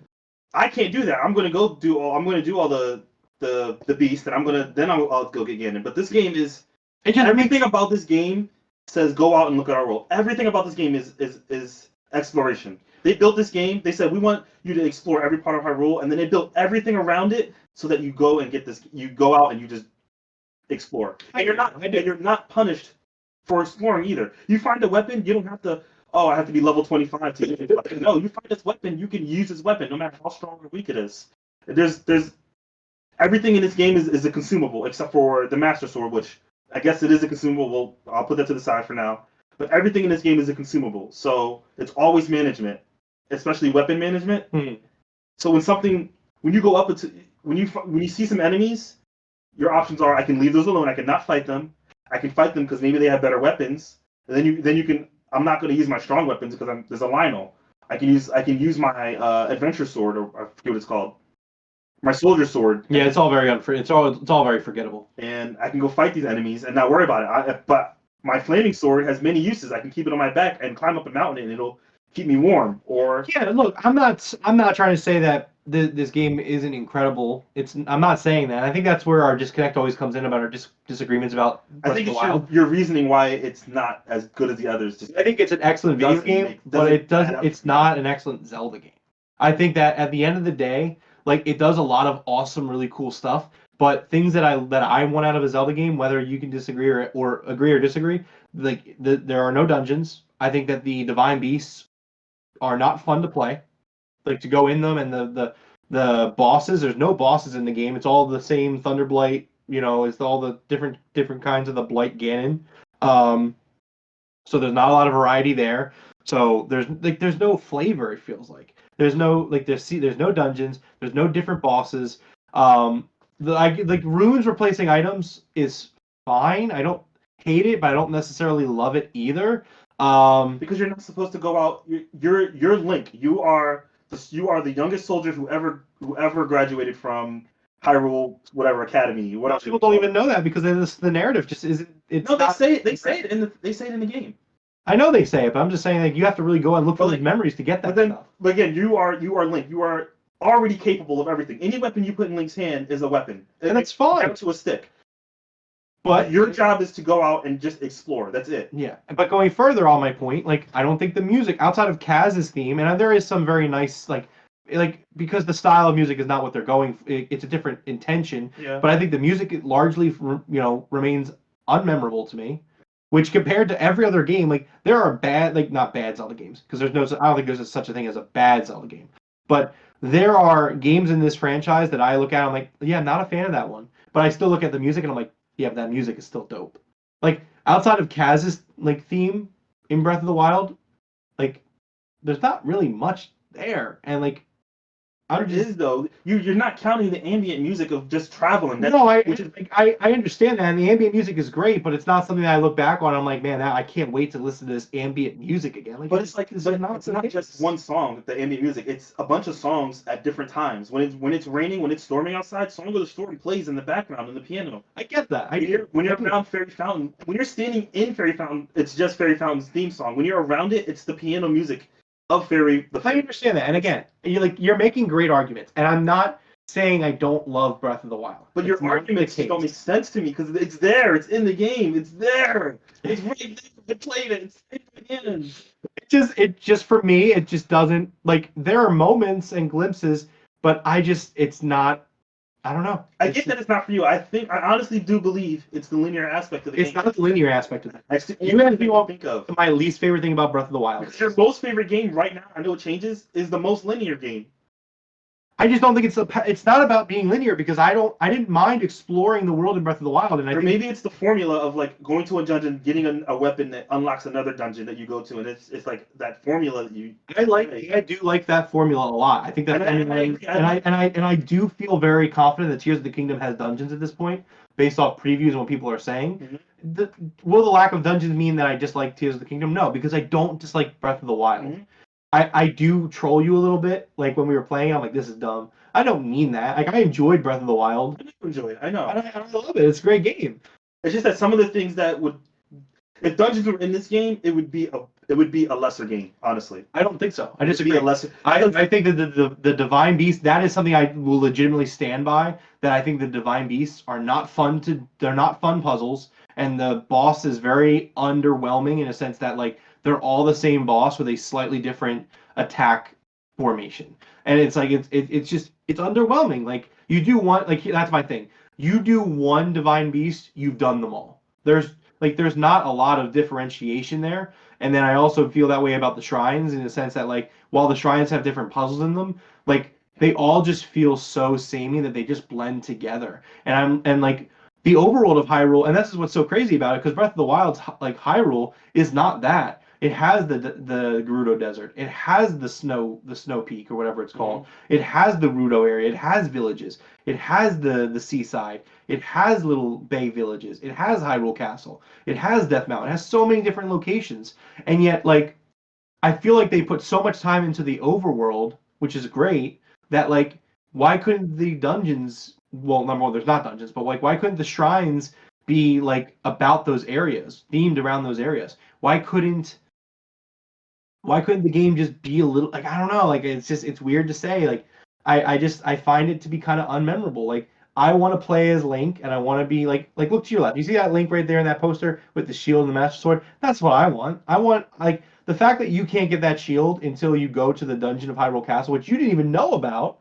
I can't do that. I'm going to do all the beast, and I'll go get Ganon. But this game is everything about this game says go out and look at our world. Everything about this game is exploration. They built this game. They said we want you to explore every part of Hyrule, and then they built everything around it so that you go and get this. You go out and you just explore, and you're not punished for exploring either. You find a weapon, you don't have to. Oh, I have to be level 25 to use this weapon. No, you find this weapon, you can use this weapon no matter how strong or weak it is. There's everything in this game is a consumable except for the Master Sword, which I guess it is a consumable. I'll put that to the side for now. But everything in this game is a consumable, so it's always management, especially weapon management. So when you go up into when you see some enemies, your options are I can leave those alone. I can not fight them. I can fight them because maybe they have better weapons. And then you can. I'm not going to use my strong weapons because there's a Lionel. I can use my adventure sword, or I forget what it's called, my soldier sword. Yeah, it's all very it's all very forgettable. And I can go fight these enemies and not worry about it. But my flaming sword has many uses. I can keep it on my back and climb up a mountain, and it'll keep me warm. Or yeah, look, I'm not trying to say that this game isn't incredible. I'm not saying that. I think that's where our disconnect always comes in about our disagreements about Breath I think of the it's Wild. your reasoning why it's not as good as the others. I think it's an excellent video game, but it's not an excellent Zelda game. I think that at the end of the day, like it does a lot of awesome, really cool stuff, but things that I want out of a Zelda game, whether you can disagree or agree or disagree, like there are no dungeons. I think that the divine beasts are not fun to play, like to go in them, and the bosses. There's no bosses in the game. It's all the same Thunderblight. It's all the different kinds of the Blight Ganon. So there's not a lot of variety there. So there's no flavor. It feels like there's no there's no dungeons. There's no different bosses. Runes replacing items is fine. I don't hate it, but I don't necessarily love it either. Because you're not supposed to go out. You're Link. You are the youngest soldier who ever graduated from Hyrule, whatever academy. What people don't even know that because the narrative just isn't. No, they say it in the game. I know they say it, but I'm just saying like you have to really go and look for these memories to get that stuff. But again, you are Link. You are already capable of everything. Any weapon you put in Link's hand is a weapon, and that's fine. Down to a stick. But your job is to go out and just explore. That's it. Yeah, but going further on my point, like I don't think the music outside of Kaz's theme, and there is some very nice like because the style of music is not what they're going. It's a different intention. Yeah. But I think the music largely remains unmemorable to me. Which compared to every other game, like there are not bad Zelda games because I don't think there's such a thing as a bad Zelda game. But there are games in this franchise that I look at, I'm like, yeah, I'm not a fan of that one. But I still look at the music and I'm like, yeah, but that music is still dope. Like outside of Kaz's theme in Breath of the Wild, like there's not really much there, and like There is though. You're not counting the ambient music of just traveling. No, I understand that, and the ambient music is great, but it's not something that I look back on. I'm like, man, I can't wait to listen to this ambient music again. Like, but it's not just one song. The ambient music. It's a bunch of songs at different times. When it's raining, when it's storming outside, Song of the Storm plays in the background on the piano. I get that. When you're around Fairy Fountain, when you're standing in Fairy Fountain, it's just Fairy Fountain's theme song. When you're around it, it's the piano music of Fairy. I understand that, and again, you're making great arguments, and I'm not saying I don't love Breath of the Wild. But your It's not the arguments just don't make case. sense to me because it's there. It's in the game. It's there. It's right there. I played it. It's in my hands. It just for me, it just doesn't like. There are moments and glimpses, but it's not. I don't know. I get that it's not for you. I honestly do believe it's the linear aspect of the game. It's not the linear aspect of it. That's the You only asked me thing I what think of. my least favorite thing about Breath of the Wild. Because your most favorite game right now, I know it changes, is the most linear game. I just don't think it's not about being linear because I didn't mind exploring the world in Breath of the Wild, and I Or think maybe it's the formula of like going to a dungeon, getting a weapon that unlocks another dungeon that you go to, and it's like that formula that you. I do like that formula a lot. I think that and I do feel very confident that Tears of the Kingdom has dungeons at this point, based off previews and what people are saying. Will the lack of dungeons mean that I dislike Tears of the Kingdom? No, because I don't dislike Breath of the Wild. Mhm. I do troll you a little bit, like when we were playing. I'm like, this is dumb. I don't mean that. Like I enjoyed Breath of the Wild. I do enjoy it. I know. And I love it. It's a great game. It's just that some of the things that would, if dungeons were in this game, it would be a lesser game. Honestly, I don't think so. I It would disagree. be a lesser. I think that the Divine Beast, that is something I will legitimately stand by. That I think the Divine Beasts are not fun they're not fun puzzles, and the boss is very underwhelming in a sense that like they're all the same boss with a slightly different attack formation, and it's like it's just it's underwhelming. Like you do one like that's my thing. You do one Divine Beast, you've done them all. There's not a lot of differentiation there. And then I also feel that way about the shrines in the sense that like while the shrines have different puzzles in them, like they all just feel so samey that they just blend together. And like the overworld of Hyrule, and this is what's so crazy about it, because Breath of the Wild's like Hyrule is not that. It has the Gerudo Desert. It has the snow peak or whatever it's called. It has the Rudo area. It has villages. It has the seaside. It has little bay villages. It has Hyrule Castle. It has Death Mountain. It has so many different locations. And yet, like, I feel like they put so much time into the overworld, which is great, that, like, why couldn't the dungeons, well, number one, there's not dungeons, but, like, why couldn't the shrines be, like, about those areas, themed around those areas? Why couldn't the game just be a little, like, I don't know, like, it's weird to say, like, I find it to be kind of unmemorable. Like, I want to play as Link, and I want to be like look to your left. You see that Link right there in that poster with the shield and the Master Sword? That's what I want. I want like the fact that you can't get that shield until you go to the dungeon of Hyrule Castle, which you didn't even know about.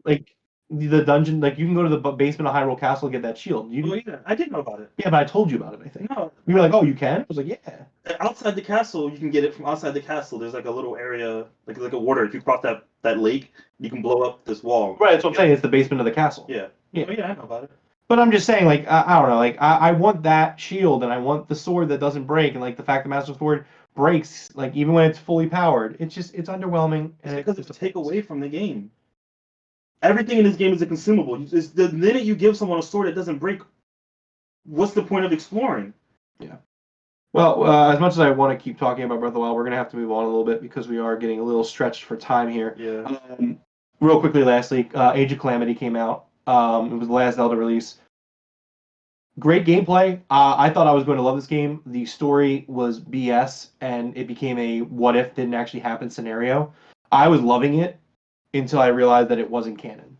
Like the dungeon, like you can go to the basement of Hyrule Castle and get that shield. Oh yeah, I did know about it. Yeah, but I told you about it. I think. No, You were like, oh, you can? I was like, yeah. outside the castle, you can get it from outside the castle. There's like a little area, like a water. If you cross that lake, you can blow up this wall. Right, that's what I'm saying. It's the basement of the castle. Yeah. Yeah. Oh, yeah, I know about it. But I'm just saying, like, I don't know, like, I want that shield, and I want the sword that doesn't break, and, like, the fact the Master Sword breaks, like, even when it's fully powered, it's underwhelming. It's because it's a take away from the game. Everything in this game is a consumable. The minute you give someone a sword that doesn't break, what's the point of exploring? Yeah. Well, as much as I want to keep talking about Breath of the Wild, we're going to have to move on a little bit because we are getting a little stretched for time here. Yeah. Real quickly, lastly, Age of Calamity came out. It was the last Zelda release. Great gameplay. I thought I was going to love this game. The story was BS, and it became a what if didn't actually happen scenario. I was loving it until I realized that it wasn't canon.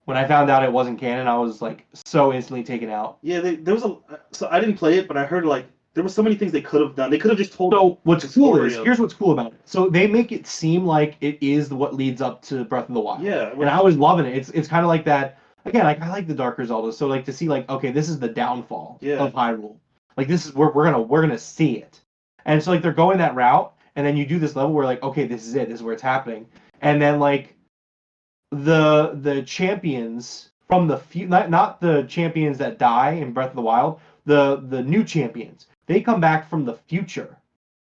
When I found out it wasn't canon, I was like so instantly taken out. Yeah, there was so I didn't play it, but I heard like there were so many things they could have done. They could have just told. So what's the cool story is of- here's what's cool about it. So they make it seem like it is what leads up to Breath of the Wild. Yeah, And I was loving it. It's kind of like that. Again, like I like the darker Zelda, so like to see like okay, this is the downfall of Hyrule. Like this is we're gonna see it. And so like they're going that route, and then you do this level where like okay, this is it. This is where it's happening. And then like the champions from the not the champions that die in Breath of the Wild, the new champions. They come back from the future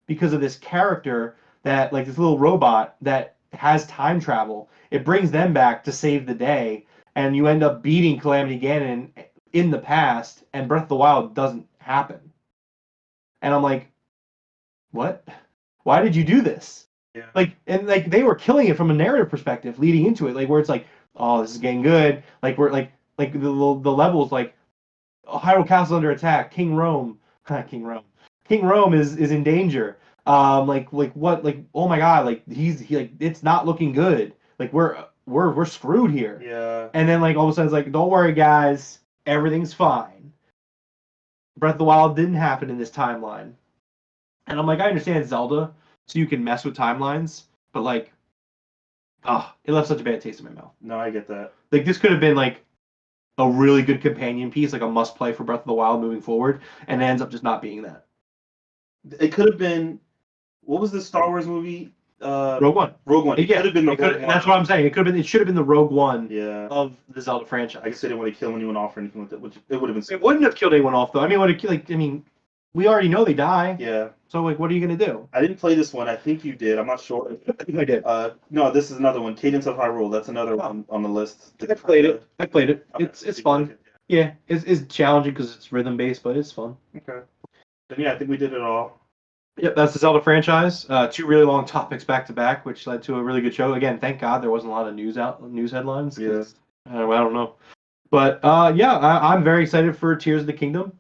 because of this character that like this little robot that has time travel. It brings them back to save the day, and you end up beating Calamity Ganon in the past, and Breath of the Wild doesn't happen. And I'm like, what? Why did you do this? Yeah. Like, and like they were killing it from a narrative perspective leading into it, like where it's like, oh, this is getting good. Like we're like the levels like Hyrule Castle under attack. King Rome is in danger. Like what? Like oh my god! Like he like it's not looking good. Like we're we're screwed here. Yeah. And then like all of a sudden it's like, don't worry guys, everything's fine. Breath of the Wild didn't happen in this timeline. And I'm like, I understand Zelda, so you can mess with timelines, but like, it left such a bad taste in my mouth. No, I get that. Like this could have been like a really good companion piece, like a must play for Breath of the Wild moving forward, and it ends up just not being that. It could have been. What was the Star Wars movie? Rogue One. Rogue One. It Yeah, could have been the it could, Rogue One. that's what I'm saying. It should have been the Rogue One Yeah. of the Zelda franchise. I guess they didn't want to kill anyone off or anything like that, which it would have been. It wouldn't have killed anyone off though. I mean, we already know they die. Yeah. So like, what are you gonna do? I didn't play this one. I think you did. I'm not sure. I think I did. No, this is another one. Cadence of Hyrule. That's another one on the list. I played it. Okay, It's so you fun. like it, Yeah, it's challenging because it's rhythm based, but it's fun. yeah. Okay. Then yeah, I think we did it all. Yep, that's the Zelda franchise. Two really long topics back to back, which led to a really good show. Again, thank God there wasn't a lot of news headlines. Yeah. I don't know. But I'm very excited for Tears of the Kingdom.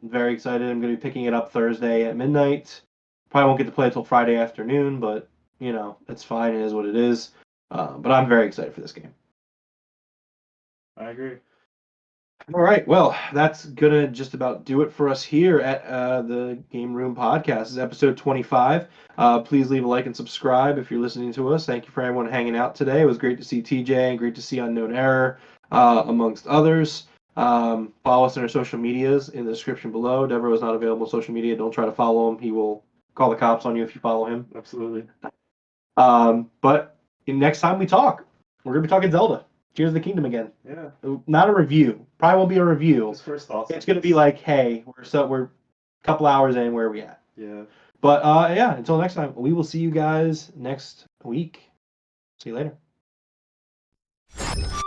Very excited. I'm going to be picking it up Thursday at midnight. Probably won't get to play it till Friday afternoon, but it's fine. It is what it is. But I'm very excited for this game. I agree. All right. Well, that's going to just about do it for us here at the Game Room Podcast. This is episode 25. Please leave a like and subscribe if you're listening to us. Thank you for everyone hanging out today. It was great to see TJ and great to see Unknown Error, amongst others. Follow us on our social medias in the description below. Deborah is not available on social media. Don't try to follow him. He will call the cops on you if you follow him. Absolutely. But next time we talk, we're going to be talking Zelda. Tears of the Kingdom again. Yeah. Not a review. Probably won't be a review. His first thoughts. It's going to be like, hey, we're a couple hours in. Where are we at? Yeah. But until next time, we will see you guys next week. See you later.